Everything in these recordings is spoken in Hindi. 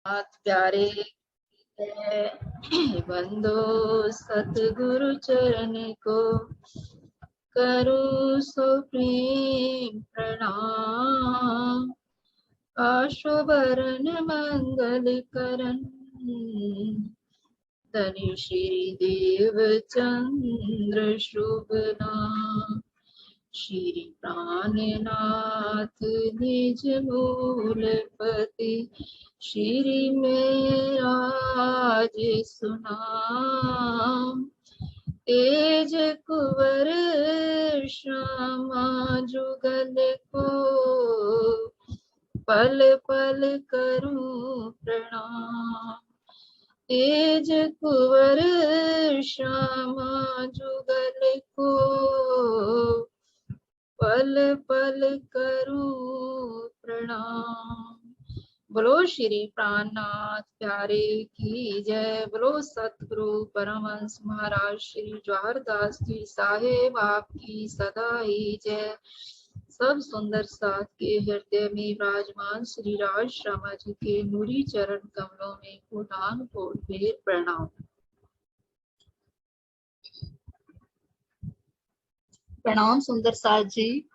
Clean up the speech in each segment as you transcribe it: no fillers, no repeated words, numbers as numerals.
प्यारे बंदो सतगुरु चरण को करो सो प्रेम प्रणाम। आशुभरण मंगल करण धनि श्री देव चंद्र शुभ नाम। श्री प्राणनाथ निज मूलपति श्री में राज सुनाम। तेज कुंवर श्यामा जुगल को पल पल करूं प्रणाम। तेज कुंवर श्यामा जुगल को पल पल करूं प्रणाम। बोलो श्री प्राणनाथ प्यारे की जय। बोलो सतगुरु परमहंस महाराज श्री जवाहरदास जी साहेब आपकी सदा ही जय। सब सुंदर साथ के हृदय में विराजमान श्री राज श्यामा जी के नूरी चरण कमलों में कोटान कोट ढेर प्रणाम। प्रणाम सुंदर साथ जी।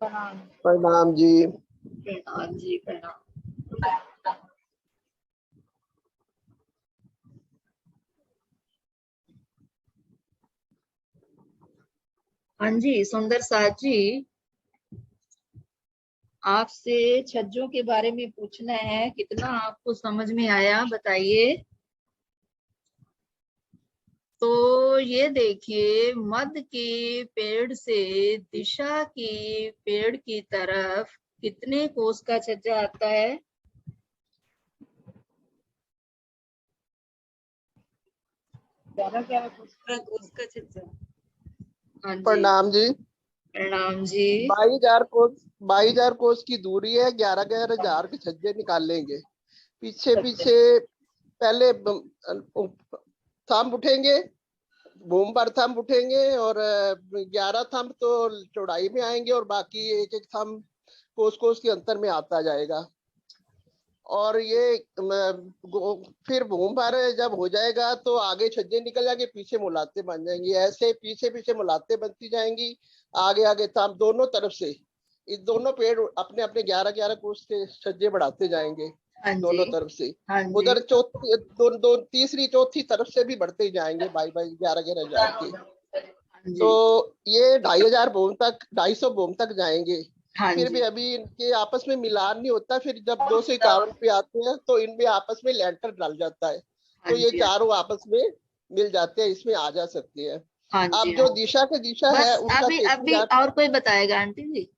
प्रणाम जी। प्रणाम जी प्रणाम। हाँ जी सुंदर साथ जी, आपसे छज्जों के बारे में पूछना है, कितना आपको समझ में आया बताइए। तो ये देखिए, मध के पेड़ से दिशा के पेड़ की तरफ कितने कोस का छज्जा आता है? कोस का छज्जा। हाँ जी प्रणाम जी। प्रणाम जी। 22,000 कोस की दूरी है, 11,000 के छज्जे निकाल लेंगे। पीछे पहले थंब उठेंगे, बूम पर थंब उठेंगे और 11 थंब तो चौड़ाई में आएंगे और बाकी एक एक थंब कोस के अंतर में आता जाएगा। और ये फिर बूम पर जब हो जाएगा तो आगे छज्जे निकल जाएंगे, पीछे मुलाते बन जाएंगी। ऐसे पीछे मुलाते बनती जाएंगी, आगे थंब दोनों तरफ से। इस दोनों पेड़ अपने अपने 11 कोस के छज्जे बढ़ाते जाएंगे दोनों तरफ से। उधर तीसरी चौथी तरफ से भी बढ़ते जाएंगे 11,000 के। तो ये 2,500 बोम तक जाएंगे। फिर भी अभी इनके आपस में मिलान नहीं होता। फिर जब 251 पे आते हैं तो इनमें आपस में लेंटर डल जाता है, तो ये चारों आपस में मिल जाते हैं, इसमें आ जा सकते हैं। अब जो दिशा है उसका अभी और कोई बताएगा आंटी जी?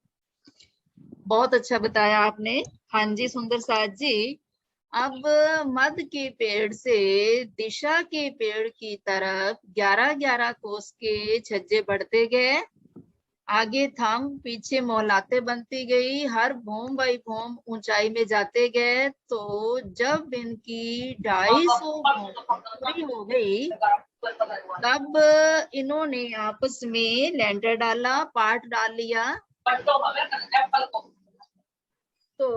बहुत अच्छा बताया आपने। हाँ जी सुंदर साथ जी, अब मध के पेड़ से दिशा के पेड़ की तरफ 11-11 कोस के छज्जे बढ़ते गए। आगे थंब, पीछे मोहलाते बनती गई, हर भोम बाई भोम ऊंचाई में जाते गए। तो जब इनकी 250 पूरी हो गई तब इन्होंने आपस में लेंटर डाला, पार्ट डाल लिया। तो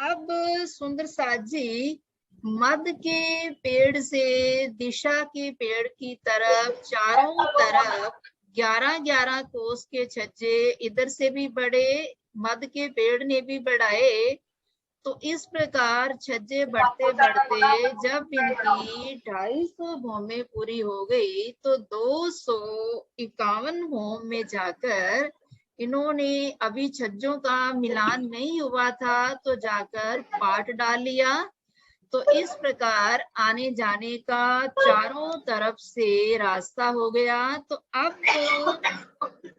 अब सुंदर साथ जी, मध के पेड़ से दिशा के पेड़ की तरफ चारों तरफ 11-11 कोस के छज्जे इधर से भी बढ़े, मध के पेड़ ने भी बढ़ाए। तो इस प्रकार छज्जे बढ़ते बढ़ते जब इनकी 250 भौमें पूरी हो गई तो 251 भौम में जाकर इन्होंने, अभी छज्जों का मिलान नहीं हुआ था तो जाकर पाट डाल लिया। तो इस प्रकार आने जाने का चारों तरफ से रास्ता हो गया। तो अब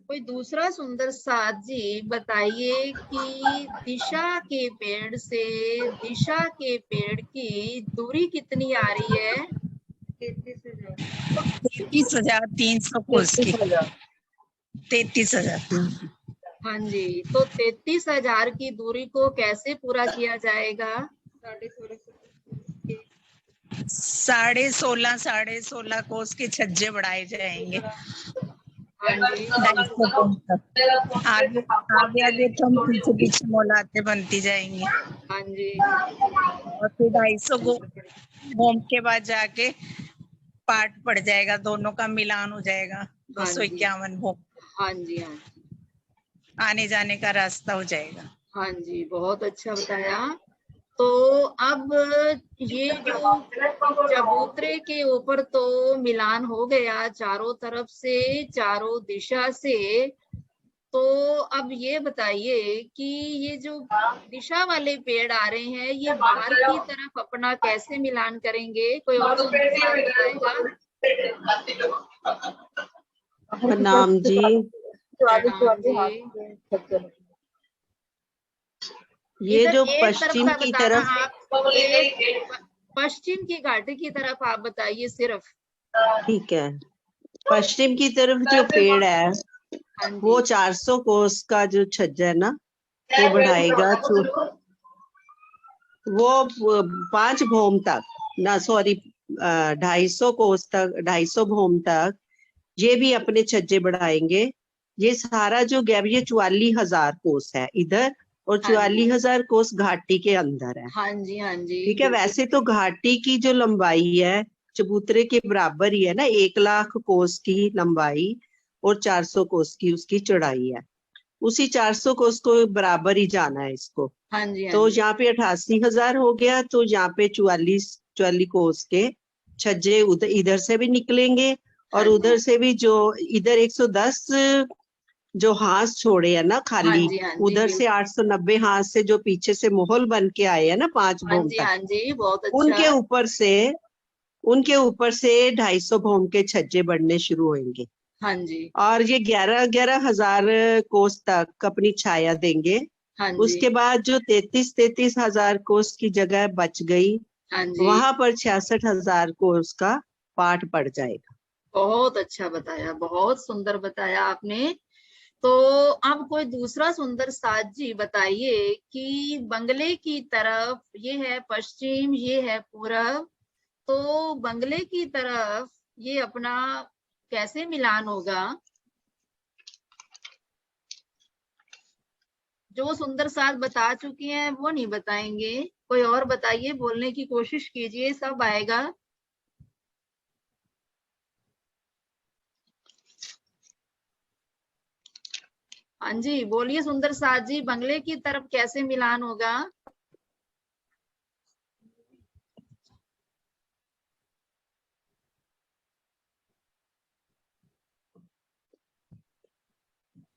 कोई दूसरा सुंदर साथ जी बताइए कि दिशा के पेड़ से दिशा के पेड़ की दूरी कितनी आ रही है? 33,300 कोस की। 33,000। हाँ जी, तो 33,000 की दूरी को कैसे पूरा किया जाएगा? 16.5 कोस के छज्जे बढ़ाए जाएंगे। हाँ जी, 250 कोस तक। आगे थम, पीछे मोलाते बनती जाएंगी। हाँ जी। और फिर 250 भूम के बाद जाके पार्ट पड़ जाएगा, दोनों का मिलान हो जाएगा। 251 भूम हाँ जी, हाँ जी, आने जाने का रास्ता हो जाएगा। हाँ जी, बहुत अच्छा बताया। तो अब ये जो चबूतरे के ऊपर तो मिलान हो गया चारों तरफ से, चारों दिशा से। तो अब ये बताइए कि ये जो दिशा वाले पेड़ आ रहे हैं, ये बाहर की तरफ अपना कैसे मिलान करेंगे? कोई और सुंदर साथ बताएगा? प्रणाम जी। प्रणाम जी। ये इधर जो एक तरफ पश्चिम का की बताना तरफ, आप, एक पश्चिम की घाटी की तरफ आप बताइए सिर्फ। ठीक है, पश्चिम की तरफ जो पेड़ है हाँ वो जी, 400 कोस का जो छज्जा है ना, वो बढ़ाएगा वो 5 भोम तक ना, सॉरी 250 कोस तक, 250 भोम तक ये भी अपने छज्जे बढ़ाएंगे। ये सारा जो गैप, ये 44,000 कोस है इधर, और हाँ जी, 44,000 कोस घाटी के अंदर है। हाँ जी, हाँ जी, ठीक है, बिल्कुल। वैसे तो घाटी की जो लंबाई है चबूतरे के बराबर ही है ना, 1,00,000 कोस की लंबाई और 400 कोस की उसकी चौड़ाई है। उसी 400 कोस को बराबर ही जाना है इसको। हाँ जी, हाँ तो जी, यहाँ पे 88,000 हो गया, तो यहाँ पे 44 कोस के छज्जे उधर इधर से भी निकलेंगे, हाँ और जी, उधर से भी जो इधर 110 जो हाथ छोड़े है ना हाँ खाली, जी, हाँ जी, उधर से बिल्कुल। 890 हाथ से जो पीछे से मोहल बन के आए हैं ना 5 हाँ भोम जी, तक, हाँ जी, बहुत अच्छा। उनके ऊपर से 250 भोम के छज्जे बढ़ने शुरू होंगे। हाँ जी, और ये 11 हजार कोस तक अपनी छाया देंगे। हाँ जी, उसके बाद जो 33 हजार कोस की जगह बच गई, हाँ जी, वहां पर 66,000 कोस का पाठ पड़ जाएगा। बहुत अच्छा बताया, बहुत सुंदर बताया आपने। तो अब कोई दूसरा सुंदर साथ जी बताइए कि बंगले की तरफ, ये है पश्चिम, ये है पूरब, तो बंगले की तरफ ये अपना कैसे मिलान होगा? जो सुंदर साथ बता चुकी हैं वो नहीं बताएंगे, कोई और बताइए, बोलने की कोशिश कीजिए, सब आएगा। हाँ जी, बोलिए सुंदर साथ जी, बंगले की तरफ कैसे मिलान होगा?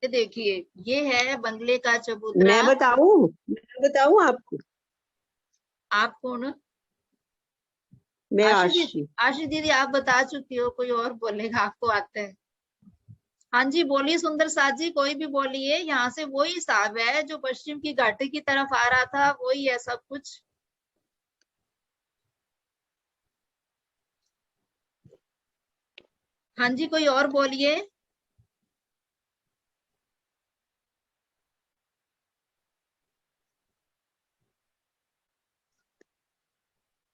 ये देखिए, ये है बंगले का चबूतरा। मैं बताऊं आपको? आप कौन? मैं आशी आशी। दीदी आप बता चुकी हो, कोई और बोलेगा, आपको आता है? हाँ जी, बोलिए सुंदर साथ जी, कोई भी बोलिए। यहाँ से वही हिसाब है जो पश्चिम की घाटी की तरफ आ रहा था, वही है सब कुछ। हाँ जी, कोई और बोलिए।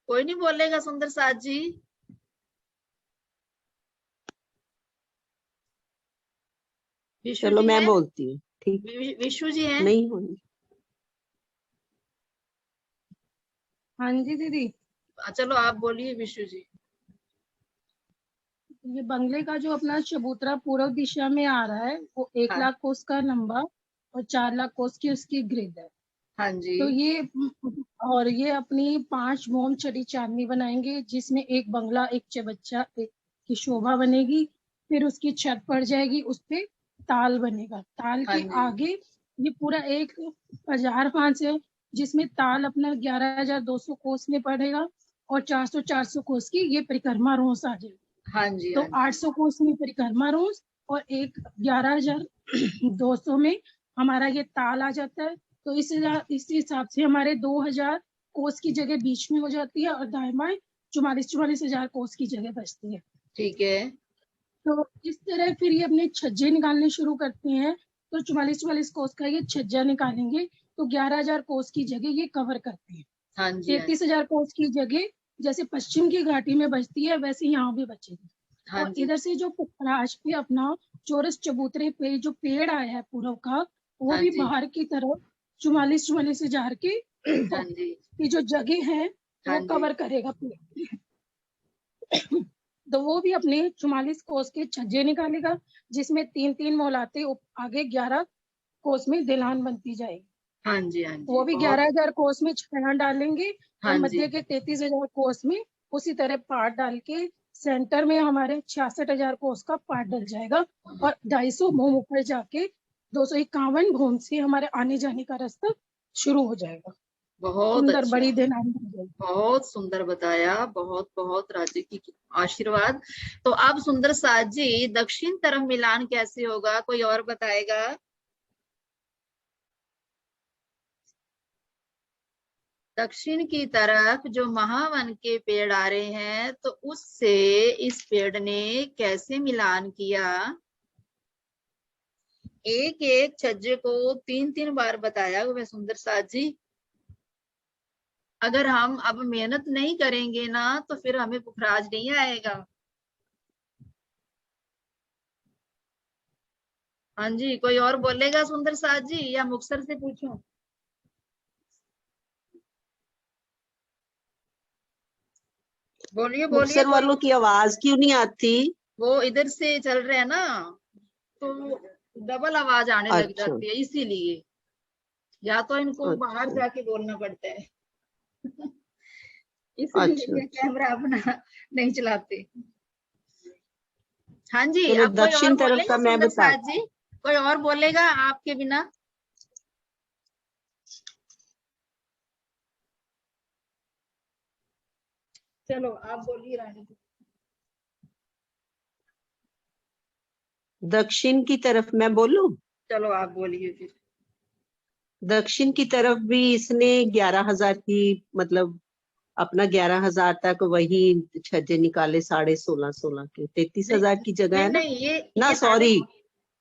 कोई नहीं बोलेगा सुंदर साथ जी? विशु चलो जी मैं है? बोलती हूँ, ठीक? विशु जी है? नहीं होनी। हाँ जी दीदी, चलो आप बोलिए विशु जी। ये बंगले का जो अपना चबूतरा पूर्व दिशा में आ रहा है वो 1 हाँ, लाख कोस का लंबा और 4 लाख कोस की उसकी ग्रिड है। हाँ जी, तो ये और ये अपनी 5 मोम छड़ी चांदनी बनाएंगे, जिसमें एक बंगला, एक चबच्चा, एक की शोभा बनेगी। फिर उसकी छत पड़ जाएगी, उस पे ताल बनेगा। ताल हाँ के जी, आगे ये पूरा एक हजार फांस है, जिसमें ताल अपना 11,200 कोस में पड़ेगा और 400 कोस की ये परिक्रमा रोस आ जाएगी। हाँ जी, तो हाँ जी, 800 कोस में परिक्रमा रोज और एक 11,200 में हमारा ये ताल आ जाता है। तो इस हिसाब से हमारे 2,000 कोस की जगह बीच में हो जाती है और दाएं बाएं 44,000 कोस की जगह बचती है। ठीक है। तो इस तरह फिर ये अपने छज्जे निकालने शुरू करते हैं। तो 44 कोस का ये छज्जा निकालेंगे तो 11,000 कोस की जगह ये कवर करते हैं। हाँ जी, हाँ जी, 33,000 कोस की जगह जैसे पश्चिम की घाटी में बचती है, वैसे यहाँ भी बचेगी। हाँ और जी, इधर से जो पुखराज पे अपना चौरस चबूतरे पे जो पेड़ आया है पूर्व का, वो हाँ भी जी, बाहर की तरफ 44,000 के हाँ जी, की जो जगह है तो हाँ वो जी। कवर करेगा पूरे। तो वो भी अपने 44 कोस के छज्जे निकालेगा, जिसमें 3-3 मोहलाते आगे 11 कोस में दिलान बनती जाएगी। हाँ जी, हाँ जी, वो भी बहुत 11,000 कोस में छाया डालेंगे, और हाँ जी, मध्य के 33,000 कोस में उसी तरह पार्ट डाल के सेंटर में हमारे 66,000 कोस का पार्ट डल जाएगा, और 250 भूम ऊपर जाके 251 भूम से हमारे आने जाने का रास्ता शुरू हो जाएगा। बहुत सुंदर अच्छा, बड़ी दिलान बन जाएगी। बहुत सुंदर बताया, बहुत बहुत राज्य की आशीर्वाद। तो अब सुंदर साथ जी, दक्षिण तरफ मिलान कैसे होगा, कोई और बताएगा? दक्षिण की तरफ जो महावन के पेड़ आ रहे हैं, तो उससे इस पेड़ ने कैसे मिलान किया? एक एक छज्जे को 3-3 बार बताया हुआ सुंदर साथ जी। अगर हम अब मेहनत नहीं करेंगे ना, तो फिर हमें पुखराज नहीं आएगा। हाँ जी, कोई और बोलेगा सुंदर साथ जी, या मुक्तसर से पूछूं? बोलिए बोलिए मुक्तसर कोई। वालों की आवाज क्यों नहीं आती? वो इधर से चल रहे हैं ना, तो डबल आवाज आने लग अच्छा जाती है, इसीलिए। या तो इनको बाहर अच्छा जाके बोलना पड़ता है। अच्छा इसलिए अच्छा। कैमरा अपना नहीं चलाते। हाँ जी, चलो अब कोई और दक्षिण तरफ बोलेगा का मैं सुंदर बता। साथ जी? कोई और बोलेगा आपके बिना? चलो आप बोलिए रानी जी। दक्षिण की तरफ मैं बोलूं? चलो आप बोलिए फिर। दक्षिण की तरफ भी इसने 11,000 की, मतलब अपना 11,000 तक वही छज्जे निकाले, 16.5 के, 33,000 नहीं की जगह नहीं है ना। नहीं, ना ये सॉरी,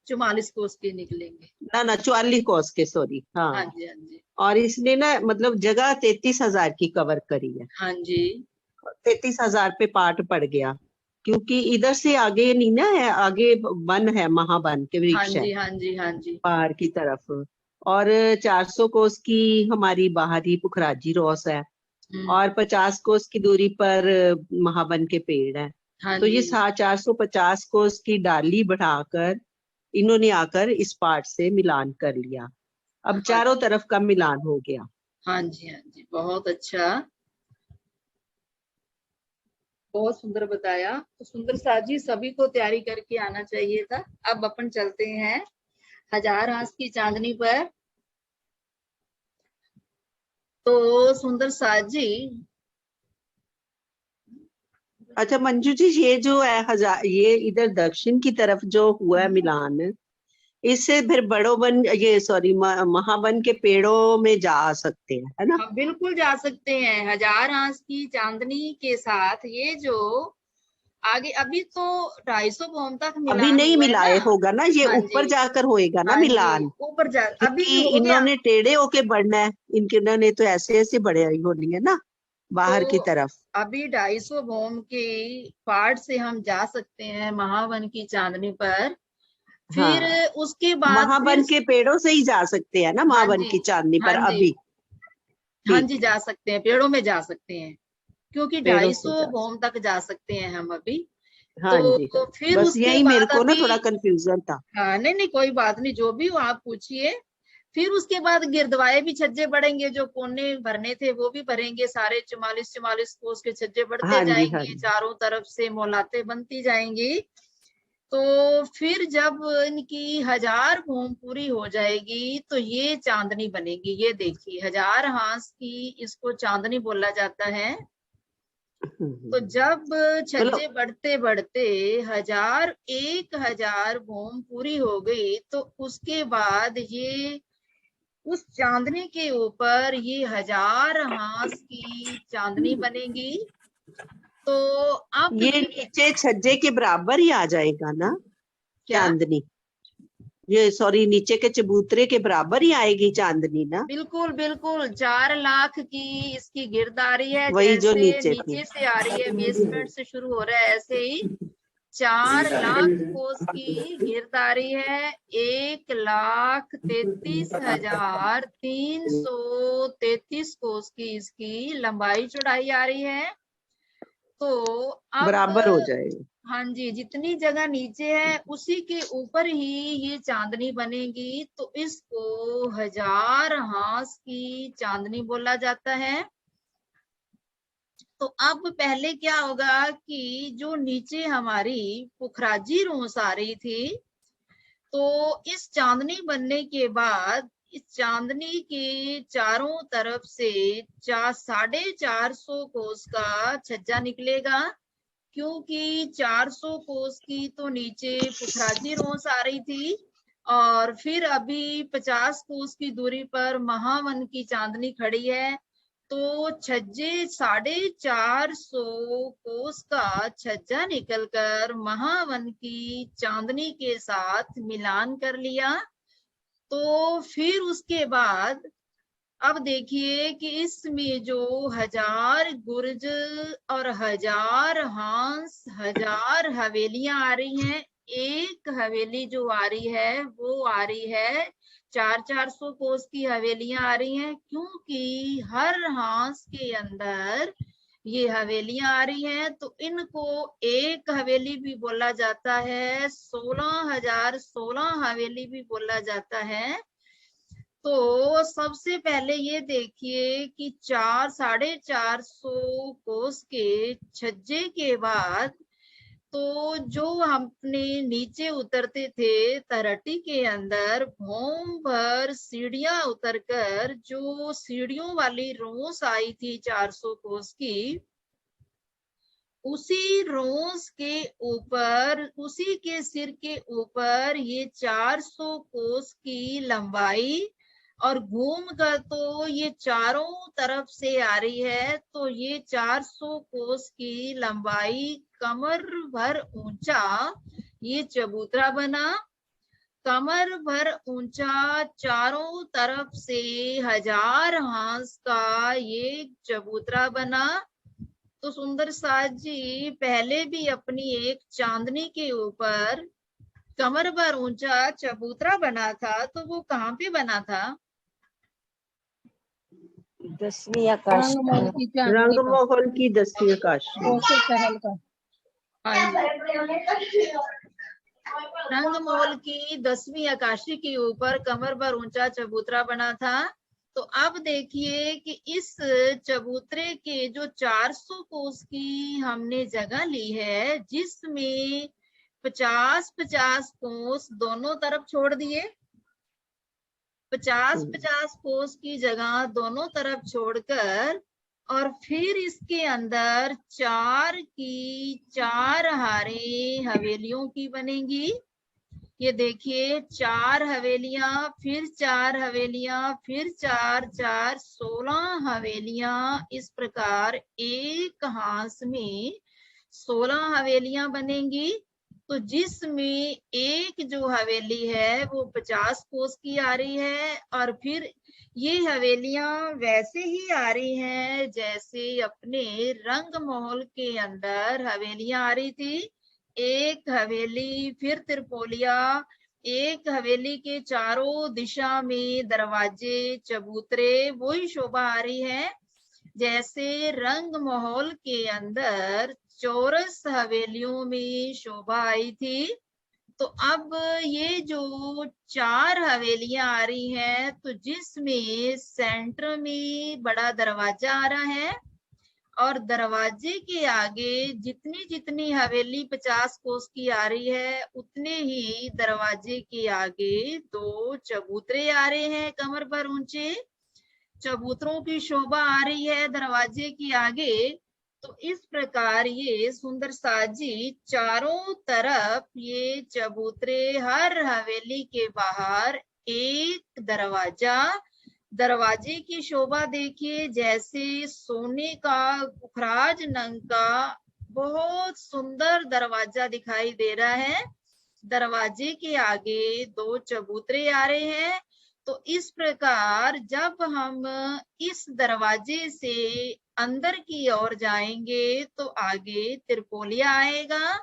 44 कोस के निकलेंगे। ना 44 कोस के, सॉरी हाँ हाँ। जी, हाँ जी, और इसने ना मतलब जगह 33,000 की कवर करी है। हाँ जी, 33,000 पे पार्ट पड़ गया, क्योंकि इधर से आगे नहीं ना है, आगे वन है, महावन के हाँ वृक्ष है जी, हाँ जी, हाँ जी, बाहर की तरफ। और 400 कोस की हमारी बाहरी पुखराजी रोस है, और 50 कोस की दूरी पर महावन के पेड़ है। हाँ तो ये जी, 450 कोस की डाली बढ़ाकर इन्होंने आकर इस पार्ट से मिलान कर लिया। अब हाँ चारों तरफ का मिलान हो गया। हाँ जी, हाँ जी, बहुत अच्छा, बहुत सुंदर बताया। तो सुंदर साथ जी, सभी को तैयारी करके आना चाहिए था। अब अपन चलते हैं हजार हाथ की चांदनी पर। तो सुंदर साथ जी, अच्छा मंजू जी, ये जो है ये इधर दक्षिण की तरफ जो हुआ है मिलान, इससे फिर बड़ो वन, ये सॉरी महावन के पेड़ों में जा सकते हैं, है ना? हम बिल्कुल जा सकते हैं हजार हाथ की चांदनी के साथ। ये जो आगे अभी तो 250 भूम तक अभी मिलान नहीं हुआ है ना। मिलाए होगा ना, ये हाँ ऊपर जी, जाकर होएगा ना हाँ जी, मिलान, ऊपर जा अभी क्योंकि हो गया। इन्होंने टेढ़े होके बढ़ना है, इन्होंने तो ऐसे ऐसे बड़े होनी है ना बाहर की तो तरफ। अभी 250 भूम के पार्ट से हम जा सकते हैं महावन की चांदनी पर। फिर हाँ, उसके बाद फिर महावन के पेड़ों से ही जा सकते हैं ना हाँ महावन जी, की चांदनी हाँ पर जी, अभी। हाँ ठीक जी, है, जा सकते हैं, पेड़ों में जा सकते हैं, क्योंकि पेड़ों से 250 जा भूम तक जा सकते हैं हम अभी। सकते। हाँ जी हाँ तो जी, फिर बस उसके यही मेरे बाद को ना अभी, थोड़ा कंफ्यूजन था। हाँ नहीं नहीं, कोई बात नहीं, जो भी हो आप पूछिए। फिर उसके बाद गिरदवाए भी छज्जे बढ़ेंगे, जो कोने भरने थे वो भी भरेंगे, सारे 44 कोस के छज्जे बढ़ते हाँ जी हाँ जाएंगे, जी। चारों तरफ से मोलाते बनती जाएंगी। तो फिर जब इनकी हजार भूम पूरी हो जाएगी, तो ये चांदनी बनेगी। ये देखिए, हजार हाथ की इसको चांदनी बोला जाता है। तो जब चलो, छज्जे बढ़ते बढ़ते 1000 भूम पूरी हो गई, तो उसके बाद ये उस चांदनी के ऊपर ये हजार हाथ की चांदनी बनेगी। तो अब ये ये नीचे छज्जे के बराबर ही आ जाएगा ना क्या, चांदनी? ये सॉरी, नीचे के चबूतरे के बराबर ही आएगी चांदनी ना? बिल्कुल बिल्कुल 4 लाख की इसकी गिरदारी है। वही जो जैसे नीचे थी। नीचे से आ रही है, बेसमेंट से शुरू हो रहा है, ऐसे ही 4 लाख कोस की गिरदारी है, 1,33,333 कोस की इसकी लंबाई चौड़ाई आ रही है। तो अब बराबर हो जाएगा। हाँ जी, जितनी जगह नीचे है उसी के ऊपर ही ये चांदनी बनेगी, तो इसको 1000 हांस की चांदनी बोला जाता है। तो अब पहले क्या होगा कि जो नीचे हमारी पुखराजी रोस आ रही थी, तो इस चांदनी बनने के बाद इस चांदनी के चारों तरफ से 450 कोस का छज्जा निकलेगा, क्योंकि 400 कोस की तो नीचे पुखराजी रोस आ रही थी और फिर अभी 50 कोस की दूरी पर महावन की चांदनी खड़ी है। तो छज्जे 450 कोस का छज्जा निकलकर महावन की चांदनी के साथ मिलान कर लिया। तो फिर उसके बाद अब देखिए कि इसमें जो 1000 गुर्ज और 1000 हंस, 1000 हवेलियां आ रही हैं, एक हवेली जो आ रही है वो आ रही है 400 कोस की हवेलियां आ रही हैं, क्योंकि हर हंस के अंदर ये हवेलियां आ रही हैं। तो इनको एक हवेली भी बोला जाता है, 16,016 हवेली भी बोला जाता है। तो सबसे पहले ये देखिए कि 450 कोस के छज्जे के बाद तो जो हमने नीचे उतरते थे तरटी के अंदर, भोम भर सीढ़ियां उतरकर जो सीढ़ियों वाली रोस आई थी 400 कोस की, उसी रोस के ऊपर, उसी के सिर के ऊपर ये 400 कोस की लंबाई और घूम कर तो ये चारों तरफ से आ रही है। तो ये 400 कोस की लंबाई कमर भर ऊंचा ये चबूतरा बना, कमर भर ऊंचा, चारों तरफ से 1000 हांस का ये चबूतरा बना। तो सुंदर साज जी पहले भी अपनी एक चांदनी के ऊपर कमर भर ऊंचा चबूतरा बना था, तो वो कहाँ पे बना था? 10वीं आकाश रंगमहल की चांदनी का, रंगमहल की 10वीं आकाशी। कौशल पहल का। रंगमहल की 10वीं आकाशी के ऊपर कमर भर ऊंचा चबूतरा बना था। तो अब देखिए कि इस चबूतरे के जो 400 कोस की हमने जगह ली है, जिसमें 50-50 कोस दोनों तरफ छोड़ दिए, 50-50 कोस की जगह दोनों तरफ छोड़कर, और फिर इसके अंदर 4 की 4 हारें हवेलियों की बनेंगी। ये देखिए 4 हवेलियां, फिर 4 हवेलियां, फिर 4-4 16 हवेलियां, इस प्रकार एक हांस में 16 हवेलियां बनेंगी। तो जिसमें एक जो हवेली है वो 50 कोस की आ रही है, और फिर ये हवेलियां वैसे ही आ रही हैं जैसे अपने रंगमहल के अंदर हवेलियां आ रही थी। एक हवेली, फिर त्रिपोलिया, एक हवेली के चारों दिशा में दरवाजे, चबूतरे, वही शोभा आ रही है जैसे रंगमहल के अंदर चौरस हवेलियों में शोभा आई थी। तो अब ये जो 4 हवेलियां आ रही हैं, तो जिसमें सेंटर में बड़ा दरवाजा आ रहा है, और दरवाजे के आगे जितनी जितनी हवेली 50 कोस की आ रही है, उतने ही दरवाजे के आगे 2 चबूतरे आ रहे हैं कमर भर ऊंचे। चबूतरों की शोभा आ रही है दरवाजे के आगे। तो इस प्रकार ये सुंदर साजी चारों तरफ ये चबूतरे, हर हवेली के बाहर एक दरवाजा, दरवाजे की शोभा देखिए जैसे सोने का पुखराज नंग का बहुत सुंदर दरवाजा दिखाई दे रहा है। दरवाजे के आगे 2 चबूतरे आ रहे हैं। तो इस प्रकार जब हम इस दरवाजे से अंदर की ओर जाएंगे तो आगे त्रिपोलिया आएगा,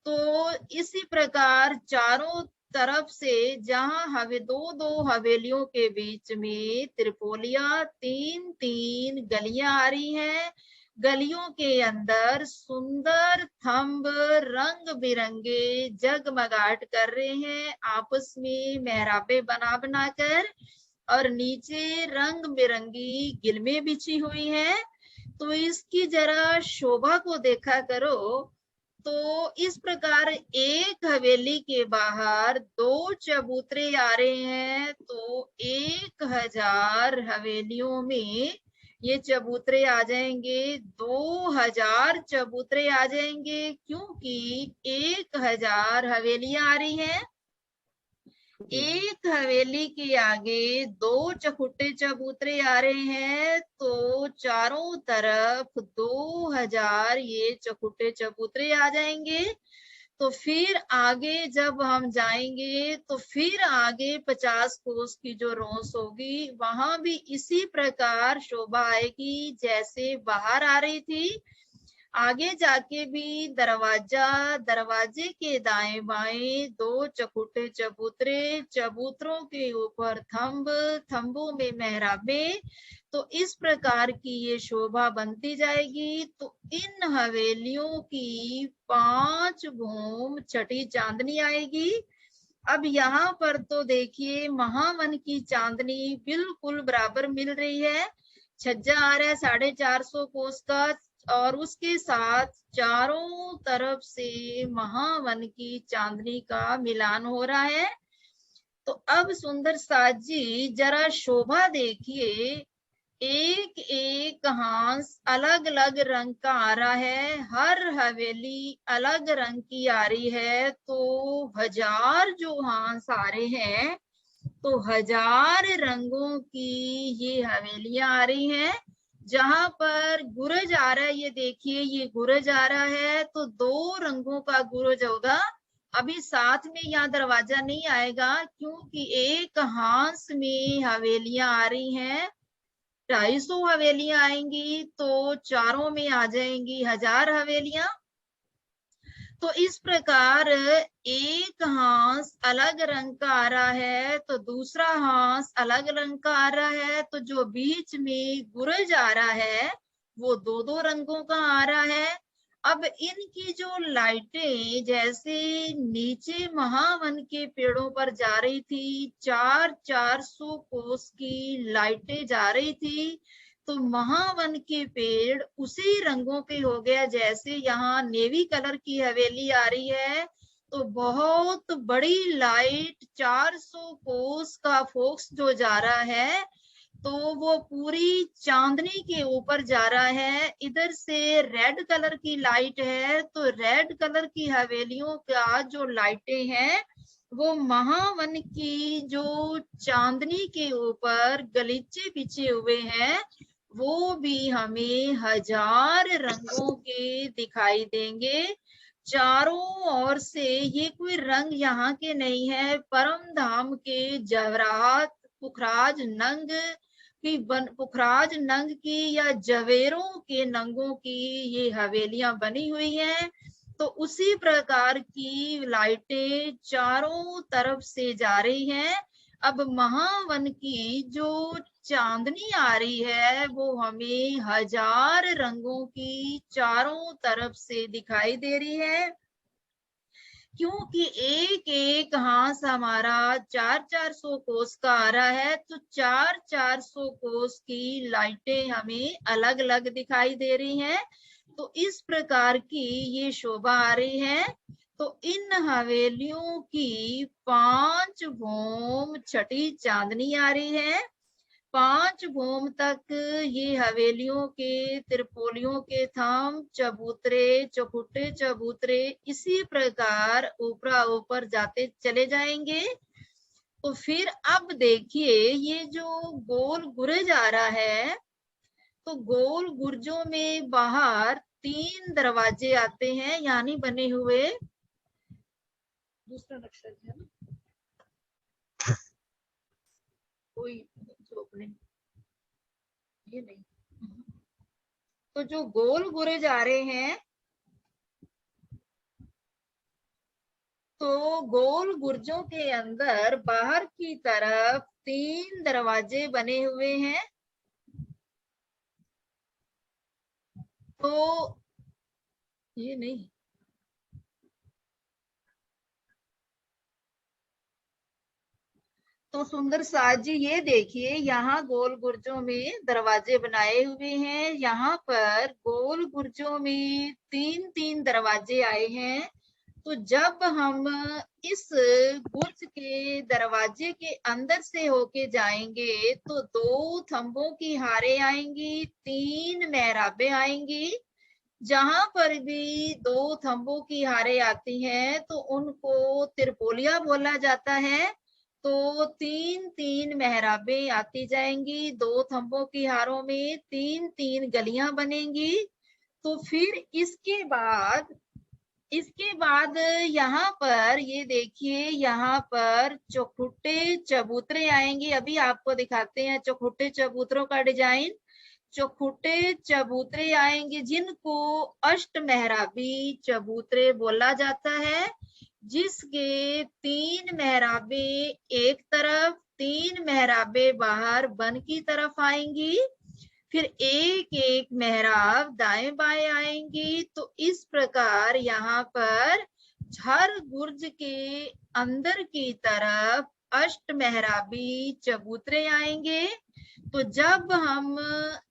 तो इसी प्रकार चारों तरफ से जहां दो दो हवेलियों के बीच में त्रिपोलिया 3-3 गलियां आ रही हैं। गलियों के अंदर सुंदर थंब रंग बिरंगे जगमगाट कर रहे हैं, आपस में मेहराबे बना बना कर, और नीचे रंग बिरंगी गिलमें बिछी हुई हैं। तो इसकी जरा शोभा को देखा करो। तो इस प्रकार एक हवेली के बाहर 2 चबूतरे आ रहे हैं, तो 1000 हवेलियों में ये चबूतरे आ जाएंगे, 2000 चबूतरे आ जाएंगे, क्योंकि 1000 हवेलियां आ रही हैं। एक हवेली के आगे 2 चखुट्टे चबूतरे आ रहे हैं, तो चारों तरफ 2000 ये चखुट्टे चबूतरे आ जाएंगे। तो फिर आगे जब हम जाएंगे तो फिर आगे 50 कोस की जो रोस होगी, वहां भी इसी प्रकार शोभा आएगी जैसे बाहर आ रही थी। आगे जाके भी दरवाजे के दाएं बाएं 2 चखुट्टे चबूतरे, चबूतरों के ऊपर थंब, थंबों में मेहराबे। तो इस प्रकार की ये शोभा बनती जाएगी। तो इन हवेलियों की 5 भूम छठी चांदनी आएगी। अब यहाँ पर तो देखिए महावन की चांदनी बिल्कुल बराबर मिल रही है। छज्जा आ रहा है 450 कोस का, और उसके साथ चारों तरफ से महावन की चांदनी का मिलान हो रहा है। तो अब सुंदर साज जी जरा शोभा देखिए, एक एक हांस अलग अलग रंग का आ रहा है, हर हवेली अलग रंग की आ रही है। तो 1000 जो हांस आ रहे हैं, तो 1000 रंगों की ये हवेलियां आ रही हैं। जहां पर गुरज आ रहा है, ये देखिए ये गुरज आ रहा है, तो 2 रंगों का गुरज होगा। अभी साथ में यहाँ दरवाजा नहीं आएगा, क्योंकि एक हांस में हवेलियां आ रही हैं। 250 हवेलियां आएंगी, तो चारों में आ जाएंगी 1000 हवेलियां। तो इस प्रकार एक हांस अलग रंग का आ रहा है, तो दूसरा हांस अलग रंग का आ रहा है, तो जो बीच में गुरज आ रहा है वो 2-2 रंगों का आ रहा है। अब इनकी जो लाइटें जैसे नीचे महावन के पेड़ों पर जा रही थी, 400 कोस की लाइटें जा रही थी, तो महावन के पेड़ उसी रंगों के हो गया जैसे यहाँ नेवी कलर की हवेली आ रही है। तो बहुत बड़ी लाइट 400 कोस का फोक्स जो जा रहा है, तो वो पूरी चांदनी के ऊपर जा रहा है। इधर से रेड कलर की लाइट है, तो रेड कलर की हवेलियों का जो लाइटें हैं वो महावन की जो चांदनी के ऊपर गलीचे बिछे हुए हैं, वो भी हमें 1000 रंगों के दिखाई देंगे। चारों ओर से ये कोई रंग यहाँ के नहीं है, परम धाम के जवाहरात पुखराज नंग की या जवेरों के नंगों की ये हवेलियां बनी हुई हैं। तो उसी प्रकार की लाइटें चारों तरफ से जा रही हैं। अब महावन की जो चांदनी आ रही है वो हमें 1000 रंगों की चारों तरफ से दिखाई दे रही है, क्योंकि एक एक हांस हमारा 400 कोस का आ रहा है, तो 400 कोस की लाइटें हमें अलग अलग दिखाई दे रही हैं। तो इस प्रकार की ये शोभा आ रही है। तो इन हवेलियों की 5 भूम छठी चांदनी आ रही है। 5 भूम तक ये हवेलियों के त्रिपोलियों के थंब, चबूतरे, चौखुट्टे चबूतरे इसी प्रकार ऊपरा ऊपर जाते चले जाएंगे। तो फिर अब देखिए ये जो गोल गुरज आ रहा है, तो गोल गुरजों में बाहर 3 दरवाजे आते हैं, यानी बने हुए। दूसरा नक्शा है ना, कोई जो अपने ये नहीं। तो जो गोल गुरज आ रहे हैं, तो गोल गुर्जों के अंदर बाहर की तरफ 3 दरवाजे बने हुए हैं। तो ये नहीं, तो सुंदर साज जी ये देखिए, यहाँ गोल गुर्जों में दरवाजे बनाए हुए हैं। यहाँ पर गोल गुर्जों में 3-3 दरवाजे आए हैं। तो जब हम इस गुर्ज के दरवाजे के अंदर से होके जाएंगे तो 2 थंबों की हारे आएंगी, 3 मेहराबें आएंगी। जहां पर भी 2 थंबों की हारे आती हैं तो उनको त्रिपोलिया बोला जाता है। तो 3-3 मेहराबें आती जाएंगी, 2 थंबों की हारों में 3-3 गलियां बनेंगी। तो फिर इसके बाद यहाँ पर ये देखिए, यहाँ पर चौखुट्टे चबूतरे आएंगे। अभी आपको दिखाते हैं चौखुट्टे चबूतरों का डिजाइन। चौखुट्टे चबूतरे आएंगे जिनको अष्ट मेहराबी चबूतरे बोला जाता है, जिसके 3 मेहराबे एक तरफ, 3 मेहराबे बाहर बन की तरफ आएंगी। फिर एक एक मेहराब दाएं बाएं आएंगी। तो इस प्रकार यहाँ पर हर गुर्ज के अंदर की तरफ अष्ट मेहराबी चबूतरे आएंगे। तो जब हम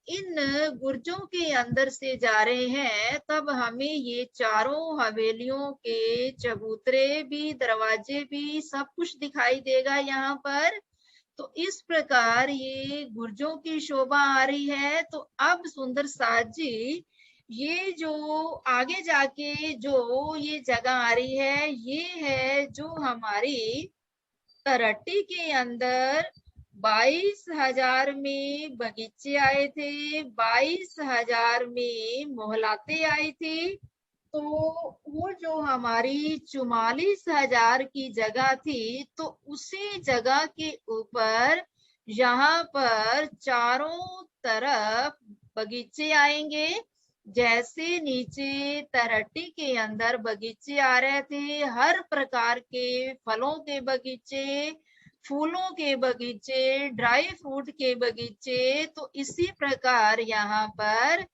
इन गुर्जों के अंदर से जा रहे हैं तब हमें ये चारों हवेलियों के चबूतरे भी, दरवाजे भी, सब कुछ दिखाई देगा यहाँ पर। तो इस प्रकार ये गुर्जों की शोभा आ रही है। तो अब सुंदर साज जी, ये जो आगे जाके जो ये जगह आ रही है, ये है जो हमारी तरट्टी के अंदर 22,000 में बगीचे आए थे, 22,000 में मोहलाते आई थी। तो वो जो हमारी 44,000 की जगह थी, तो उसी जगह के ऊपर यहाँ पर चारों तरफ बगीचे आएंगे। जैसे नीचे तरट्टी के अंदर बगीचे आ रहे थे, हर प्रकार के फलों के बगीचे, फूलों के बगीचे, ड्राई फ्रूट के बगीचे, तो इसी प्रकार यहाँ पर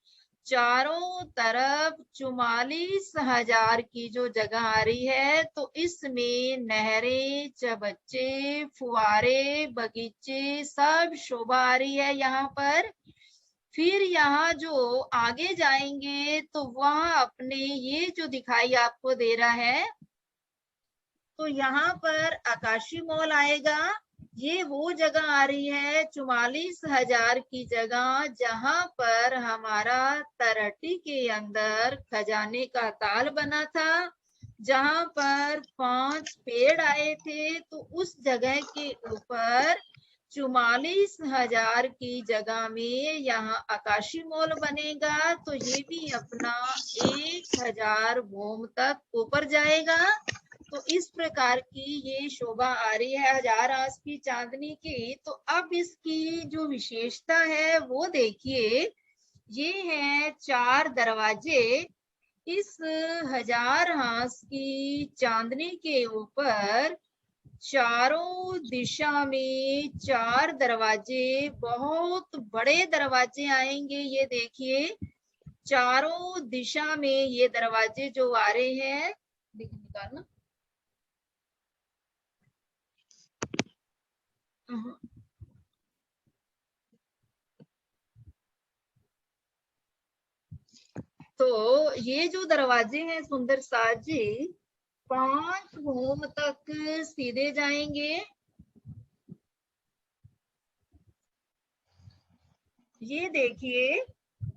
चारों तरफ 44,000 की जो जगह आ रही है, तो इसमें नहरें, चबच्चे, फुआरे, बगीचे, सब शोभा आ रही है यहाँ पर। फिर यहाँ जो आगे जाएंगे तो वहाँ अपने ये जो दिखाई आपको दे रहा है, तो यहाँ पर आकाशी मॉल आएगा। ये वो जगह आ रही है 44,000 की जगह, जहां पर हमारा तरट्टी के अंदर खजाने का ताल बना था, जहां पर 5 पेड़ आए थे। तो उस जगह के ऊपर 44,000 की जगह में यहाँ आकाशी मॉल बनेगा। तो ये भी अपना 1,000 भूम तक ऊपर जाएगा। तो इस प्रकार की ये शोभा आ रही है 1000 आस की चांदनी की। तो अब इसकी जो विशेषता है वो देखिए, ये है 4 दरवाजे। इस 1000 हांस की चांदनी के ऊपर चारों दिशा में 4 दरवाजे, बहुत बड़े दरवाजे आएंगे। ये देखिए, चारों दिशा में ये दरवाजे जो आ रहे हैं, निकालना। तो ये जो दरवाजे हैं सुंदर साज जी, 5 भूम तक सीधे जाएंगे। ये देखिए,